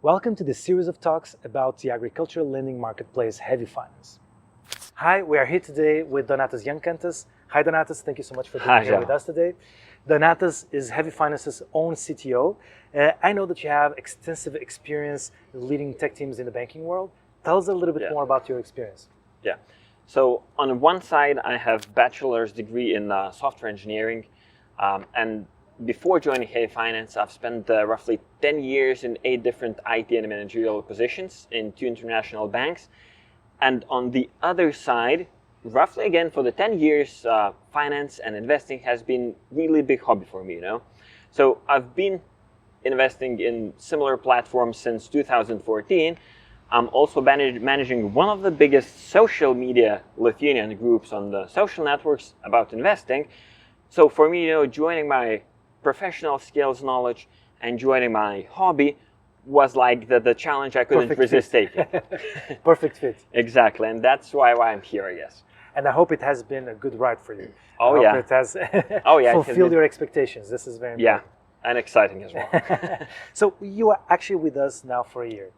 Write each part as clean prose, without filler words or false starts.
Welcome to this series of talks about the agricultural lending marketplace, HeavyFinance. Hi, we are here today with Donatas Jankantas. Hi, Donatas. Thank you so much for being here with us today. Donatas is HeavyFinance's own CTO. I know that you have extensive experience leading tech teams in the banking world. Tell us a little bit more about your experience. Yeah. So on one side, I have bachelor's degree in software engineering, and before joining HeavyFinance, I've spent roughly 10 years in 8 different IT and managerial positions in 2 international banks. And on the other side, roughly again for the 10 years, finance and investing has been really big hobby for me, So I've been investing in similar platforms since 2014. I'm also managing one of the biggest social media Lithuanian groups on the social networks about investing. So for me, joining my professional skills knowledge and joining my hobby was like the challenge I couldn't resist taking. Perfect fit. Exactly, and that's why I'm here, I guess. And I hope it has been a good ride for you. Oh, I yeah. hope it has fulfilled your expectations. This is very important. Yeah, and exciting as well. So you are actually with us now for a year,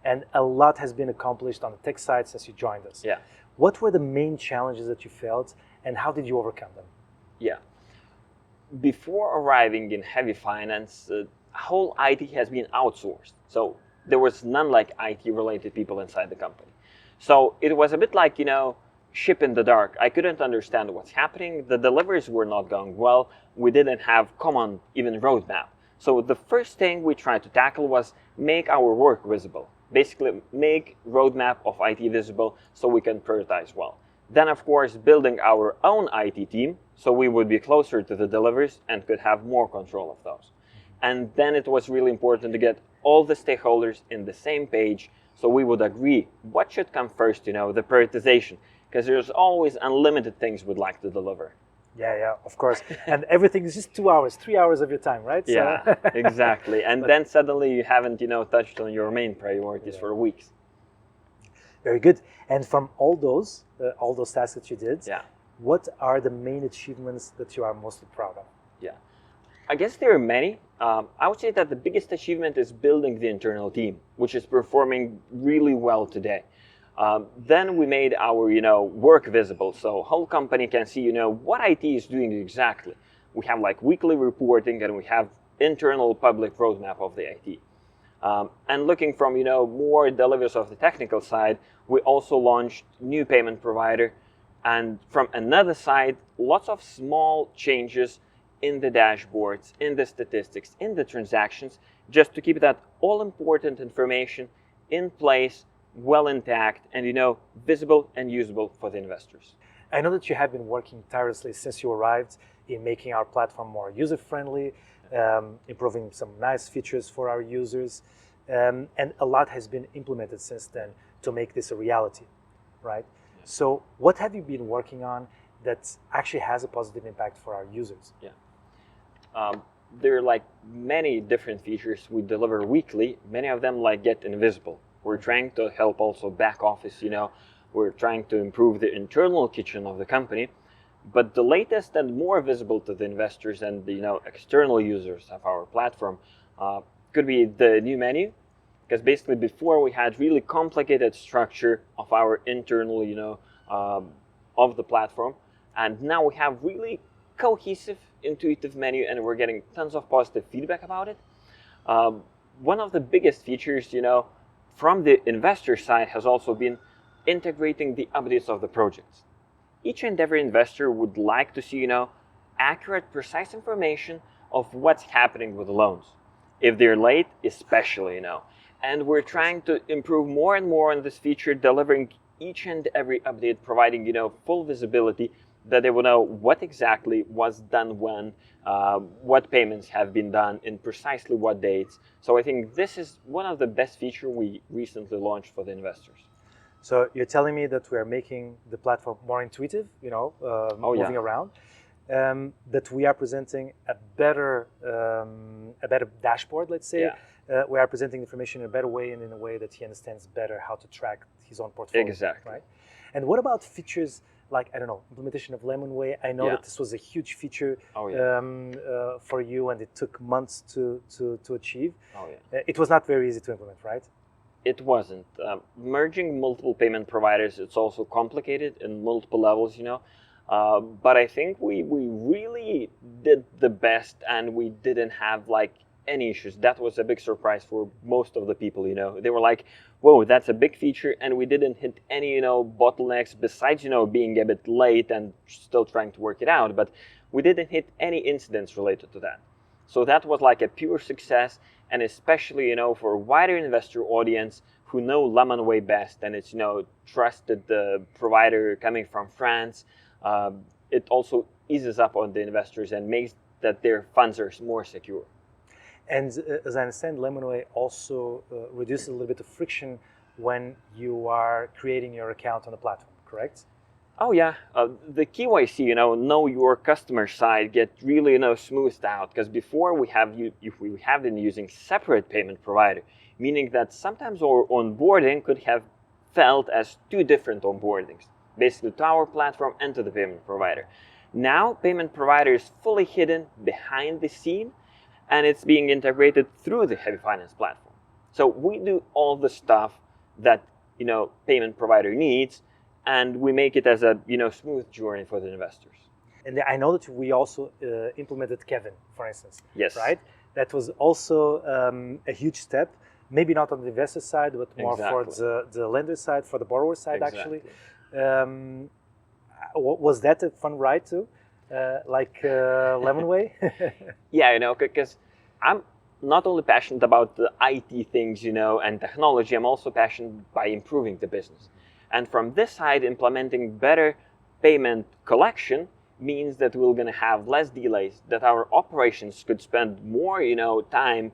and a lot has been accomplished on the tech side since you joined us. Yeah. What were the main challenges that you felt, and how did you overcome them? Yeah. Before arriving in HeavyFinance, whole IT has been outsourced. So there was none like IT-related people inside the company. So it was a bit like, ship in the dark. I couldn't understand what's happening. The deliveries were not going well. We didn't have common even roadmap. So the first thing we tried to tackle was make our work visible. Basically, make roadmap of IT visible so we can prioritize well. Then, of course, building our own IT team so we would be closer to the deliveries and could have more control of those. And then it was really important to get all the stakeholders in the same page so we would agree what should come first, the prioritization, because there's always unlimited things we'd like to deliver. Yeah, of course. And everything is just 2 hours, 3 hours of your time, right? Yeah, exactly. And then suddenly you haven't, touched on your main priorities for weeks. Very good. And from all those tasks that you did, what are the main achievements that you are mostly proud of? Yeah, I guess there are many. I would say that the biggest achievement is building the internal team, which is performing really well today. Then we made our, work visible, so whole company can see, what IT is doing exactly. We have like weekly reporting, and we have internal public roadmap of the IT. And looking from, more deliveries of the technical side, we also launched new payment provider. And from another side, lots of small changes in the dashboards, in the statistics, in the transactions, just to keep that all important information in place, well intact, and, visible and usable for the investors. I know that you have been working tirelessly since you arrived in making our platform more user-friendly, improving some nice features for our users, and a lot has been implemented since then to make this a reality, right? Yeah. So what have you been working on that actually has a positive impact for our users? Yeah. There are like many different features we deliver weekly. Many of them get invisible. We're trying to help also back office, we're trying to improve the internal kitchen of the company. But the latest and more visible to the investors and the external users of our platform could be the new menu, because basically before we had really complicated structure of our internal of the platform, and now we have really cohesive, intuitive menu, and we're getting tons of positive feedback about it. One of the biggest features, from the investor side has also been integrating the updates of the projects. Each and every investor would like to see, accurate, precise information of what's happening with the loans. If they're late, especially, And we're trying to improve more and more on this feature, delivering each and every update, providing, full visibility that they will know what exactly was done when, what payments have been done in precisely what dates. So I think this is one of the best features we recently launched for the investors. So you're telling me that we are making the platform more intuitive, moving around, that we are presenting a better dashboard, let's say. Yeah. We are presenting information in a better way and in a way that he understands better how to track his own portfolio. Exactly. Right? And what about features like, I don't know, implementation of Lemonway. I know that this was a huge feature for you, and it took months to achieve. It was not very easy to implement, right? It wasn't. Merging multiple payment providers, it's also complicated in multiple levels, but I think we really did the best, and we didn't have like any issues. That was a big surprise for most of the people, They were like, whoa, that's a big feature, and we didn't hit any, bottlenecks besides, being a bit late and still trying to work it out, but we didn't hit any incidents related to that. So that was like a pure success, and especially, for a wider investor audience who know Lemonway best, and it's, trusted provider coming from France. It also eases up on the investors and makes that their funds are more secure. And as I understand, Lemonway also reduces a little bit of friction when you are creating your account on the platform, correct? Oh yeah, the KYC, know your customer side, get really, smoothed out, because before we have been using separate payment provider, meaning that sometimes our onboarding could have felt as two different onboardings, basically to our platform and to the payment provider. Now, payment provider is fully hidden behind the scene, and it's being integrated through the HeavyFinance platform. So we do all the stuff that, payment provider needs, and we make it as a smooth journey for the investors. And I know that we also implemented Kevin, for instance. Yes. Right? That was also a huge step. Maybe not on the investor side, but more for the lender side, for the borrower side, actually. Was that a fun ride too? Like Lemonway? Yeah, because I'm not only passionate about the IT things, and technology, I'm also passionate by improving the business. And from this side, implementing better payment collection means that we're going to have less delays, that our operations could spend more, time,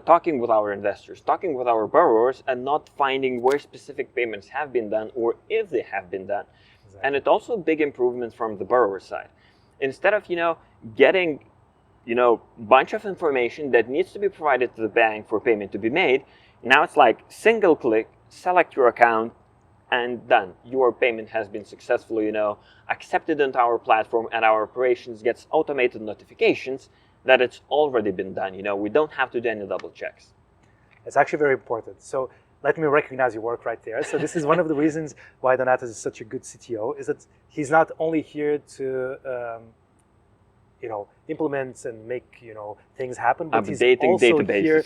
talking with our investors, talking with our borrowers, and not finding where specific payments have been done or if they have been done. Exactly. And it's also a big improvement from the borrower side. Instead of, getting, bunch of information that needs to be provided to the bank for payment to be made, now it's like single click, select your account, and done. Your payment has been successfully, accepted into our platform, and our operations gets automated notifications that it's already been done. We don't have to do any double checks. It's actually very important. So let me recognize your work right there. So this is one of the reasons why Donatas is such a good CTO, is that he's not only here to implement and make things happen, but he's also here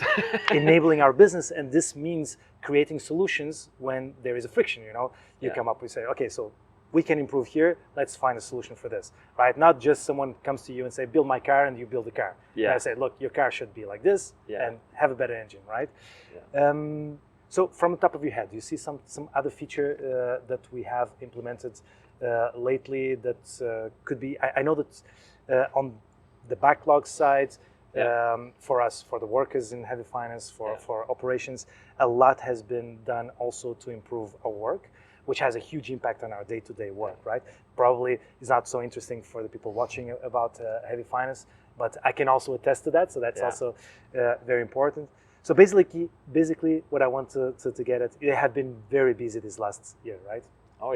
enabling our business, and this means creating solutions when there is a friction. You come up, we say, okay, so we can improve here, let's find a solution for this, right? Not just someone comes to you and say, build my car, and you build the car. And I say, look, your car should be like this and have a better engine, right? So from the top of your head, do you see some other feature that we have implemented lately that could be, I know that on the backlog side, for us, for the workers in HeavyFinance, for operations, a lot has been done also to improve our work, which has a huge impact on our day-to-day work, right? Probably is not so interesting for the people watching about HeavyFinance, but I can also attest to that, so that's also very important. So basically, what I want to get at, you have been very busy this last year, right? Oh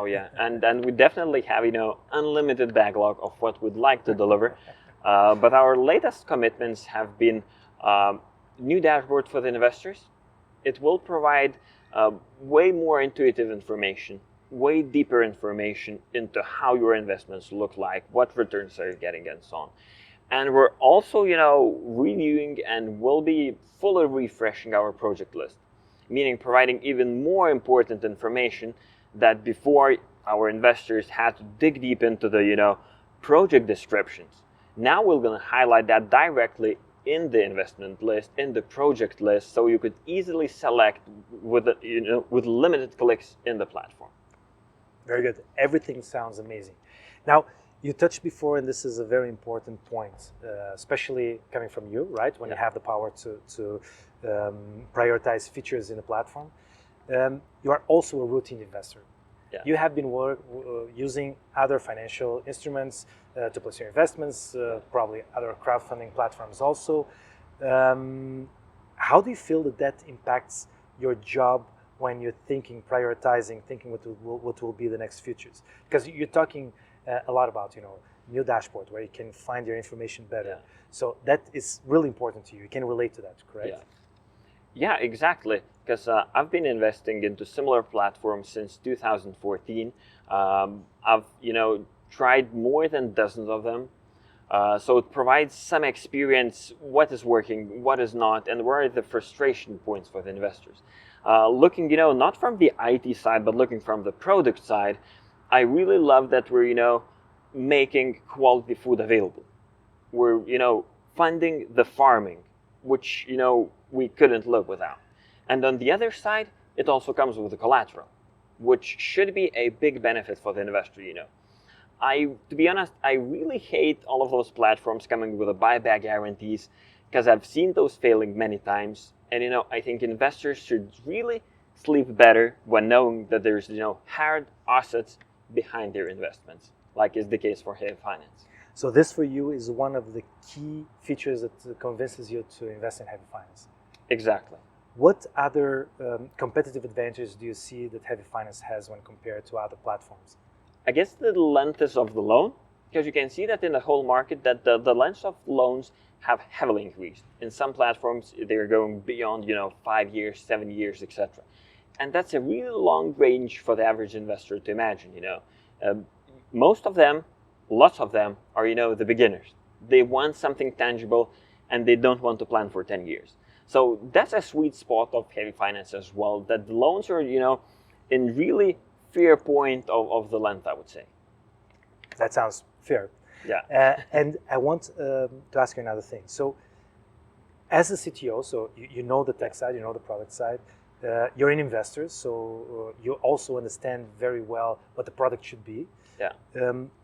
yeah, and we definitely have unlimited backlog of what we'd like to deliver, but our latest commitments have been new dashboard for the investors. It will provide way more intuitive information, way deeper information into how your investments look like, what returns are you getting, and so on. And we're also, reviewing and will be fully refreshing our project list, meaning providing even more important information that before our investors had to dig deep into the, project descriptions. Now we're going to highlight that directly in the investment list, in the project list, so you could easily select with limited clicks in the platform. Very good. Everything sounds amazing. Now, you touched before, and this is a very important point, especially coming from you, right? When you have the power to prioritize features in the platform. You are also a routine investor. Yeah. You have been using other financial instruments to place your investments, probably other crowdfunding platforms also. How do you feel that impacts your job when you're thinking, prioritizing, thinking what will be the next futures? Because you're talking a lot about, new dashboard where you can find your information better. Yeah. So that is really important to you. You can relate to that, correct? Yeah, exactly. Because I've been investing into similar platforms since 2014. I've, tried more than dozens of them. So it provides some experience, what is working, what is not, and where are the frustration points for the investors. Looking, not from the IT side, but looking from the product side, I really love that we're, making quality food available. We're, funding the farming, which, we couldn't live without. And on the other side, it also comes with the collateral, which should be a big benefit for the investor, to be honest, I really hate all of those platforms coming with a buyback guarantees, because I've seen those failing many times. And, I think investors should really sleep better when knowing that there's, hard assets behind their investments, like is the case for HeavyFinance. So this for you is one of the key features that convinces you to invest in HeavyFinance. Exactly. What other competitive advantages do you see that HeavyFinance has when compared to other platforms? I guess the length of the loan, because you can see that in the whole market that the length of loans have heavily increased. In some platforms, they're going beyond, 5 years, 7 years, etc. And that's a really long range for the average investor to imagine, Most of them, lots of them are, the beginners. They want something tangible and they don't want to plan for 10 years. So that's a sweet spot of HeavyFinance as well, that the loans are, in really fair point of the length, I would say. That sounds fair. Yeah. And I want to ask you another thing. So as a CTO, so you know the tech side, you know the product side, you're an investor, so you also understand very well what the product should be. Yeah.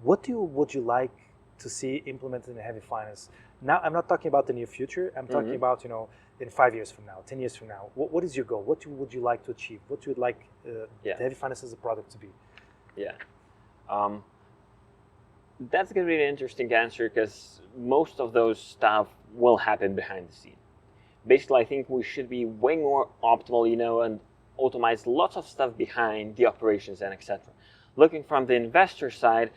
What would you like to see implemented in HeavyFinance? Now, I'm not talking about the near future. I'm talking about, in 5 years from now, 10 years from now. What is your goal? What would you like to achieve? What you would like HeavyFinance as a product to be? Yeah. That's going to be an interesting answer, because most of those stuff will happen behind the scene. Basically, I think we should be way more optimal, and automate lots of stuff behind the operations and etc. Looking from the investor side,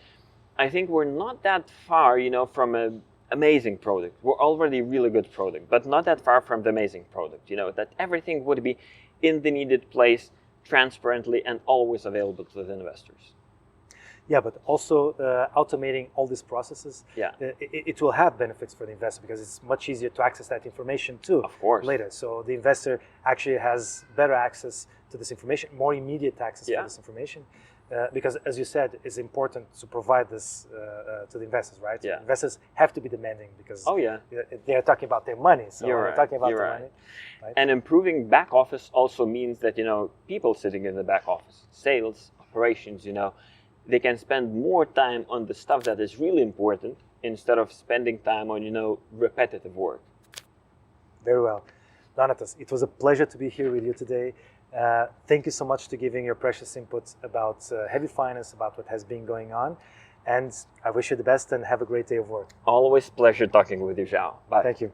I think we're not that far, from an amazing product. We're already a really good product, but not that far from the amazing product, that everything would be in the needed place, transparently, and always available to the investors. Yeah, but also automating all these processes, it will have benefits for the investor, because it's much easier to access that information too. Of course. Later. So the investor actually has better access to this information, more immediate access to this information. Because, as you said, it's important to provide this to the investors, right? Yeah. Investors have to be demanding, because they're talking about their money. So You're they're right. talking about You're their right. money. Right? And improving back office also means that, people sitting in the back office, sales, operations, they can spend more time on the stuff that is really important instead of spending time on, repetitive work. Very well. Donatas, it was a pleasure to be here with you today. Thank you so much for giving your precious inputs about HeavyFinance, about what has been going on. And I wish you the best and have a great day of work. Always pleasure talking with you, Zhao. Bye. Thank you.